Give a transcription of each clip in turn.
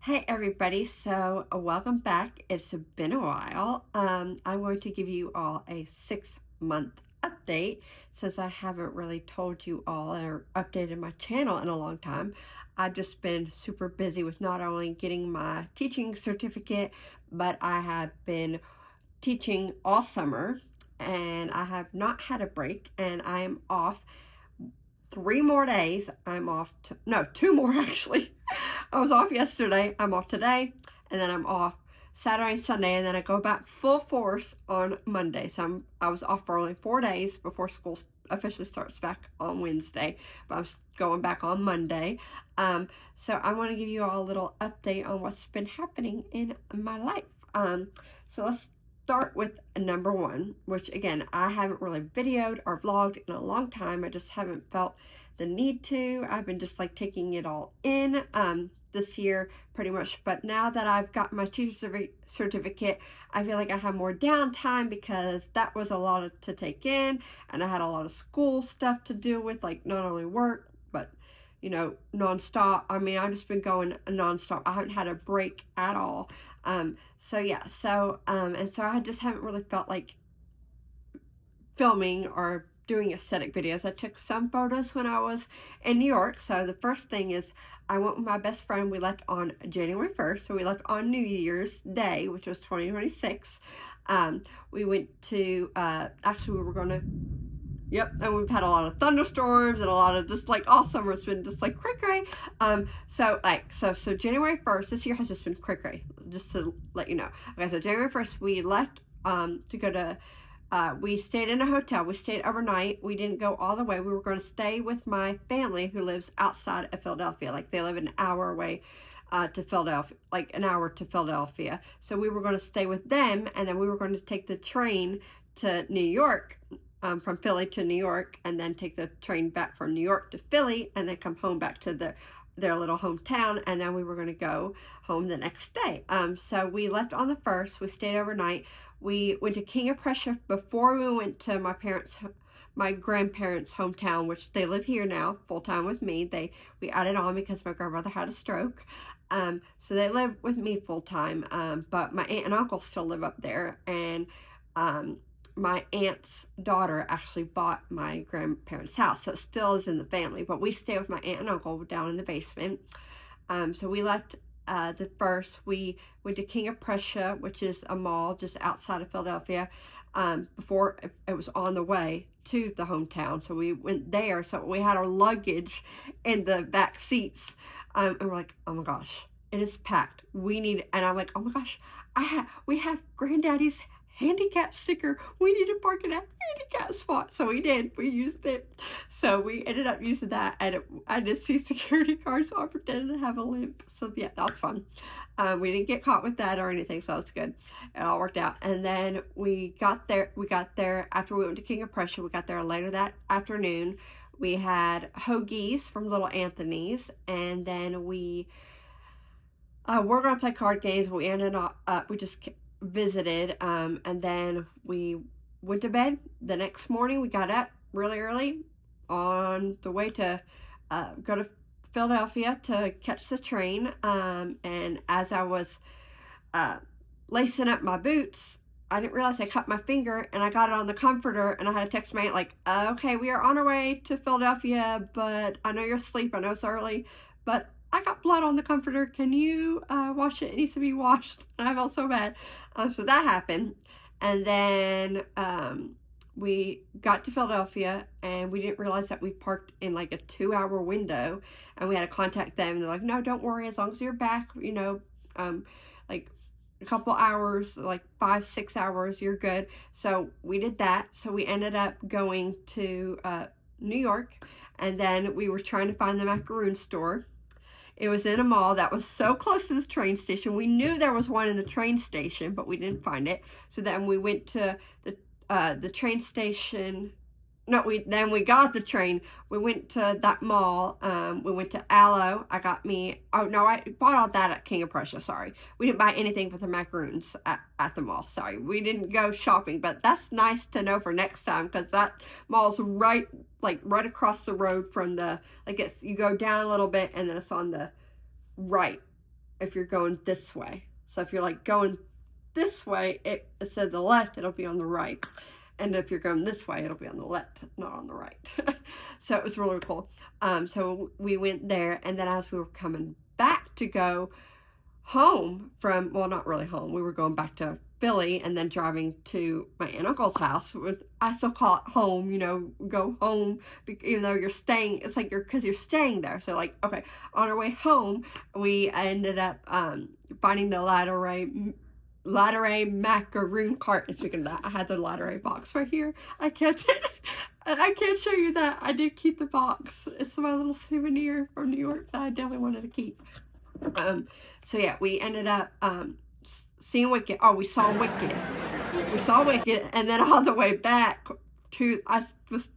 Hey everybody, so welcome back. It's been a while. I'm going to give you all a 6-month update since I haven't really told you all or updated my channel in a long time. I've just been super busy with not only getting my teaching certificate, but I have been teaching all summer and I have not had a break, and I am off 3 more days. I'm off to, no, 2 more actually. I was off yesterday, I'm off today, and then I'm off Saturday and Sunday, and then I go back full force on Monday. So I was off for only 4 days before school officially starts back on Wednesday, but I'm going back on Monday. So I want to give you all a little update on what's been happening in my life. So let's start with number 1, which again, I haven't really videoed or vlogged in a long time. I just haven't felt the need to. I've been just like taking it all in this year pretty much, but now that I've got my teacher certificate, I feel like I have more downtime because that was a lot to take in, and I had a lot of school stuff to deal with, like not only work but nonstop. I mean, I've just been going nonstop. I haven't had a break at all. So I just haven't really felt like filming or doing aesthetic videos. I took some photos when I was in New York. So the first thing is I went with my best friend. We left on January 1st. So we left on New Year's Day, which was 2026. We went to, actually we were going to, yep, and we've had a lot of thunderstorms and a lot of just like all summer it's been just like cray. So January 1st, this year has just been cray, just to let you know. Okay, so January 1st we left to go to we stayed in a hotel. We stayed overnight. We didn't go all the way. We were going to stay with my family who lives outside of Philadelphia. Like they live an hour away to Philadelphia, like an hour to Philadelphia. So we were going to stay with them, and then we were going to take the train to New York, from Philly to New York, and then take the train back from New York to Philly, and then come home back to their little hometown, and then we were going to go home the next day. So we left on the 1st. We stayed overnight. We went to King of Prussia before we went to my grandparents' hometown, which they live here now full-time with me. We added on because my grandmother had a stroke. So they live with me full-time, but my aunt and uncle still live up there, and my aunt's daughter actually bought my grandparents' house, so it still is in the family, but we stay with my aunt and uncle down in the basement. So we left the 1st. We went to King of Prussia, which is a mall just outside of Philadelphia, before it was on the way to the hometown. So we went there. So we had our luggage in the back seats, and we're like, oh my gosh, it is packed. And I'm like, oh my gosh, we have Granddaddy's handicap sticker. We need to park in a handicap spot. So we did. We used it. So we ended up using that, and I did see security guards, so I pretended to have a limp. So yeah, that was fun. We didn't get caught with that or anything, so that was good. It all worked out. And then we got there after we went to King of Prussia. We got there later that afternoon. We had hoagies from Little Anthony's, and then we were going to play card games. We ended up, we just visited, and then we went to bed. The next morning we got up really early on the way to go to Philadelphia to catch the train, and as I was lacing up my boots, I didn't realize I cut my finger, and I got it on the comforter, and I had to text my aunt like, okay, we are on our way to Philadelphia, but I know you're asleep, I know it's early, but I got blood on the comforter. Can you wash it? It needs to be washed. And I felt so bad. So that happened. And then we got to Philadelphia, and we didn't realize that we parked in like a 2-hour window, and we had to contact them. They're like, no, don't worry. As long as you're back, like a couple hours, like 5-6 hours, you're good. So we did that. So we ended up going to New York, and then we were trying to find the macaroon store. It was in a mall that was so close to the train station. We knew there was one in the train station, but we didn't find it. So then we went to the train station. No, then we got the train. We went to that mall. We went to Aloe. I bought all that at King of Prussia. Sorry, we didn't buy anything for the macaroons at the mall. Sorry, we didn't go shopping, but that's nice to know for next time, because that mall's right across the road from you go down a little bit, and then it's on the right if you're going this way. So if you're like going this way, it said the left, it'll be on the right. And if you're going this way, it'll be on the left, not on the right. So it was really cool. So we went there, and then as we were coming back to go home from, well, not really home, we were going back to Philly and then driving to my aunt and uncle's house. I still call it home, you know, go home, even though you're staying, it's like because you're staying there. So like, okay, on our way home, we ended up finding the Latteray macaroon cart. Speaking of that, I had the Latteray box right here. I kept it. I can't show you that. I did keep the box. It's my little souvenir from New York that I definitely wanted to keep. So yeah, we ended up seeing Wicked. Oh, we saw Wicked. We saw Wicked, and then on the way back to, I was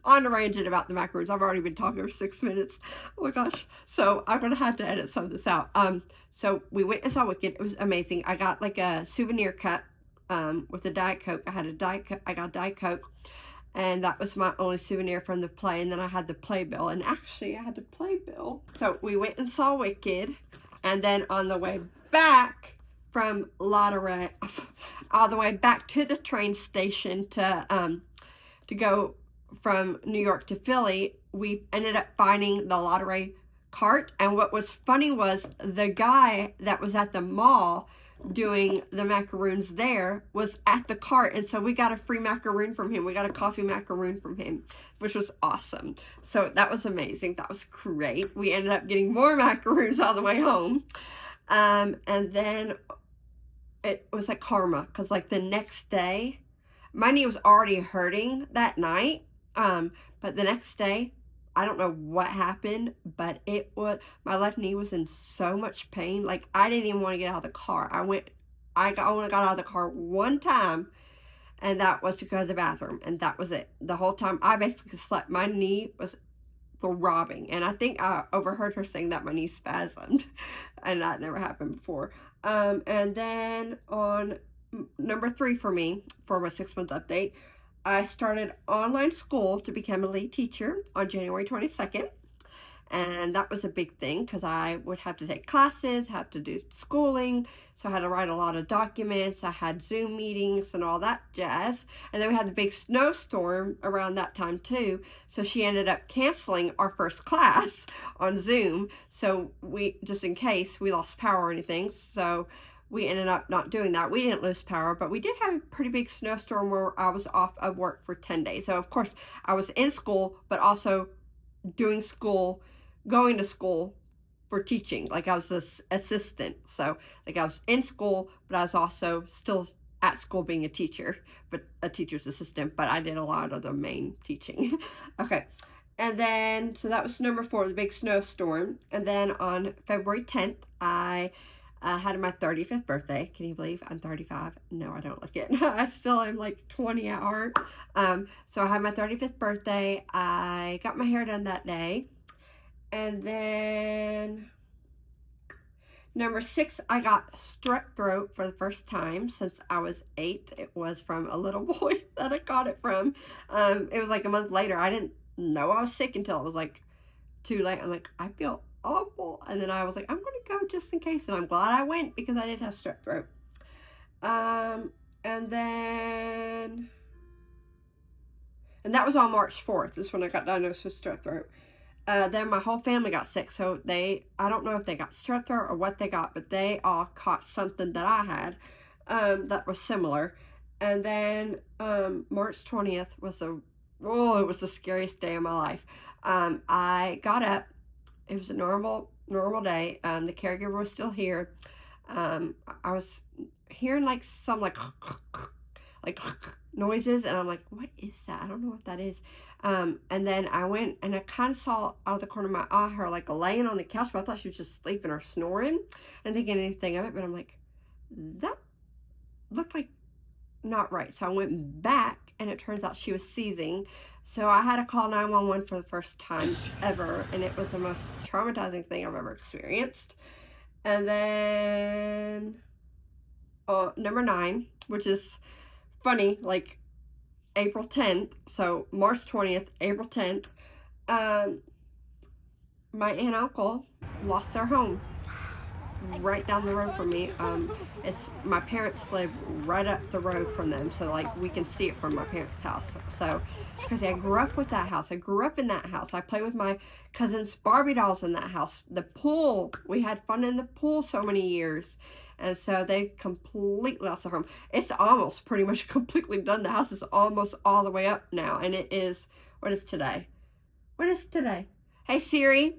on a ranging about the macaroons. I've already been talking for 6 minutes. Oh my gosh. So I'm gonna have to edit some of this out. So we went and saw Wicked. It was amazing. I got like a souvenir cup with a Diet Coke. I got a Diet Coke. And that was my only souvenir from the play. And then I had the playbill. And actually, I had the playbill. So we went and saw Wicked. And then on the way back from Latteray, all the way back to the train station to go from New York to Philly, we ended up finding the Latteray cart. And what was funny was the guy that was at the mall doing the macaroons there was at the cart, and so we got a free macaroon from him. We got a coffee macaroon from him, which was awesome. So that was amazing. That was great. We ended up getting more macaroons on the way home, and then it was like karma, because like the next day my knee was already hurting that night, but the next day I don't know what happened, but my left knee was in so much pain. Like, I didn't even want to get out of the car. I only got out of the car one time, and that was to go to the bathroom, and that was it. The whole time, I basically slept. My knee was throbbing, and I think I overheard her saying that my knee spasmed, and that never happened before. And then on number 3 for me, for my 6-month update, I started online school to become a lead teacher on January 22nd. And that was a big thing because I would have to take classes, have to do schooling. So I had to write a lot of documents. I had Zoom meetings and all that jazz. And then we had the big snowstorm around that time too. So she ended up canceling our first class on Zoom. So just in case we lost power or anything. So we ended up not doing that. We didn't lose power, but we did have a pretty big snowstorm where I was off of work for 10 days. So, of course, I was in school, but also doing school, going to school for teaching. Like, I was an assistant. So, like, I was in school, but I was also still at school being a teacher, but a teacher's assistant. But I did a lot of the main teaching. Okay. And then, so that was number 4, the big snowstorm. And then on February 10th, I had my 35th birthday. Can you believe I'm 35? No, I don't look it. I still am like 20 at heart. So I had my 35th birthday. I got my hair done that day. And then number 6, I got strep throat for the first time since I was 8. It was from a little boy that I got it from. It was like a month later. I didn't know I was sick until it was like too late. I'm like, I feel awful. And then I was like, I'm going to go just in case. And I'm glad I went because I did have strep throat. And that was on March 4th is when I got diagnosed with strep throat. Then my whole family got sick. So I don't know if they got strep throat or what they got, but they all caught something that I had that was similar. And then March 20th was it was the scariest day of my life. I got up. It was a normal day. The caregiver was still here. I was hearing like some like noises, and I'm like, what is that? I don't know what that is. And then I went and I kind of saw out of the corner of my eye her like laying on the couch, but I thought she was just sleeping or snoring. I didn't think anything of it, but I'm like, that looked like not right. So I went back, and it turns out she was seizing. So I had to call 911 for the first time ever, and it was the most traumatizing thing I've ever experienced. And then number 9, which is funny, like April 10th, so March 20th, April 10th, my aunt and uncle lost their home. right down the road from me. It's my parents live right up the road from them, so like we can see it from my parents' house. So it's crazy. I grew up with that house. I grew up in that house. I played with my cousin's Barbie dolls in that house. The pool, we had fun in the pool so many years. And so they completely lost their home. It's almost pretty much completely done. The house is almost all the way up now. And it is, what is today? What is today? Hey Siri,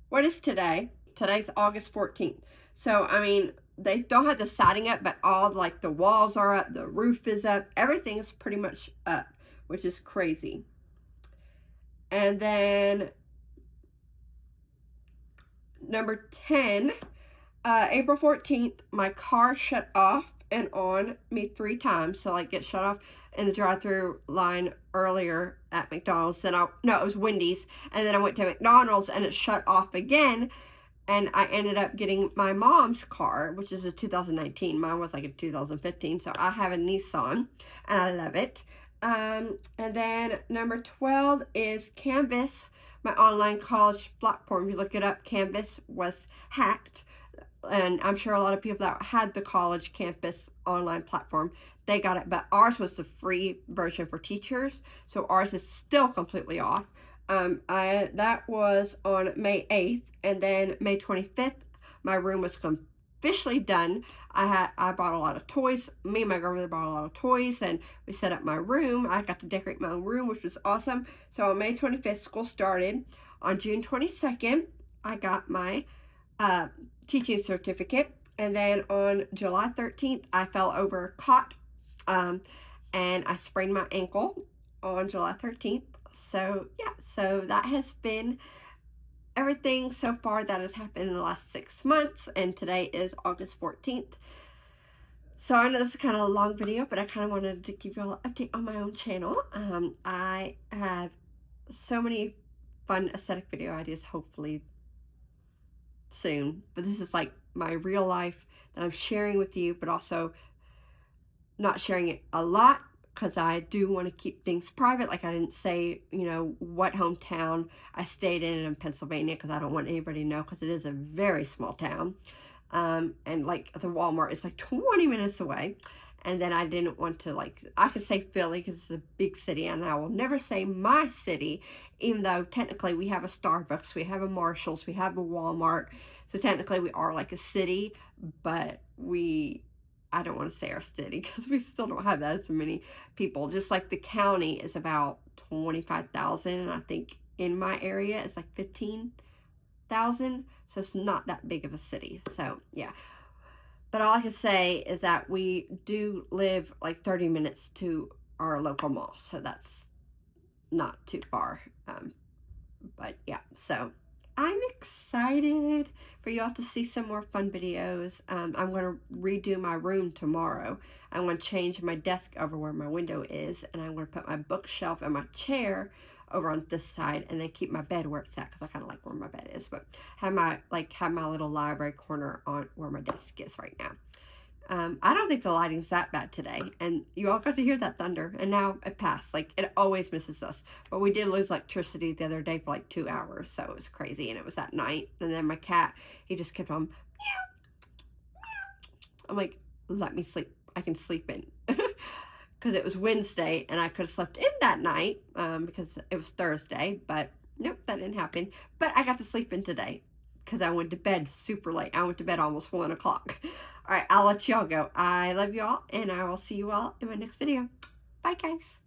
what is today? Today's August 14th. So, I mean, they don't have the siding up, but all, like, the walls are up, the roof is up, everything is pretty much up, which is crazy. And then, number 10, April 14th, my car shut off and on me 3 times. So, like, it shut off in the drive-thru line earlier at McDonald's. Then no, it was Wendy's. And then I went to McDonald's and it shut off again. And I ended up getting my mom's car, which is a 2019. Mine was like a 2015. So I have a Nissan and I love it. And then number 12 is Canvas, my online college platform. If you look it up, Canvas was hacked. And I'm sure a lot of people that had the college campus online platform, they got it. But ours was the free version for teachers. So ours is still completely off. That was on May 8th, and then May 25th, my room was officially done. I bought a lot of toys. Me and my grandmother bought a lot of toys, and we set up my room. I got to decorate my own room, which was awesome. So on May 25th, school started. On June 22nd, I got my teaching certificate, and then on July 13th, I fell over a cot, and I sprained my ankle on July 13th. So, yeah, so that has been everything so far that has happened in the last 6 months, and today is August 14th. So, I know this is kind of a long video, but I kind of wanted to give you all an update on my own channel. I have so many fun aesthetic video ideas, hopefully soon, but this is like my real life that I'm sharing with you, but also not sharing it a lot, because I do want to keep things private. Like, I didn't say, you know, what hometown I stayed in Pennsylvania, because I don't want anybody to know, because it is a very small town. And, like, the Walmart is, like, 20 minutes away. And then I didn't want to, like, I could say Philly, because it's a big city, and I will never say my city, even though technically we have a Starbucks, we have a Marshalls, we have a Walmart. So technically we are, like, a city, but I don't want to say our city, because we still don't have that as many people. Just like the county is about 25,000, and I think in my area it's like 15,000, so it's not that big of a city. So yeah, but all I can say is that we do live like 30 minutes to our local mall, so that's not too far. But yeah, so I'm excited for y'all to see some more fun videos. I'm going to redo my room tomorrow. I'm going to change my desk over where my window is, and I'm going to put my bookshelf and my chair over on this side, and then keep my bed where it's at, because I kind of like where my bed is, but have my little library corner on where my desk is right now. I don't think the lighting's that bad today, and you all got to hear that thunder, and now it passed. Like, it always misses us, but we did lose electricity the other day for like 2 hours, so it was crazy, and it was at night. And then my cat, he just kept on meow, meow. I'm like, let me sleep. I can sleep in, because it was Wednesday, and I could have slept in that night, because it was Thursday, but nope, that didn't happen. But I got to sleep in today, because I went to bed super late. I went to bed almost 1 o'clock. All right, I'll let y'all go. I love y'all, and I will see you all in my next video. Bye, guys.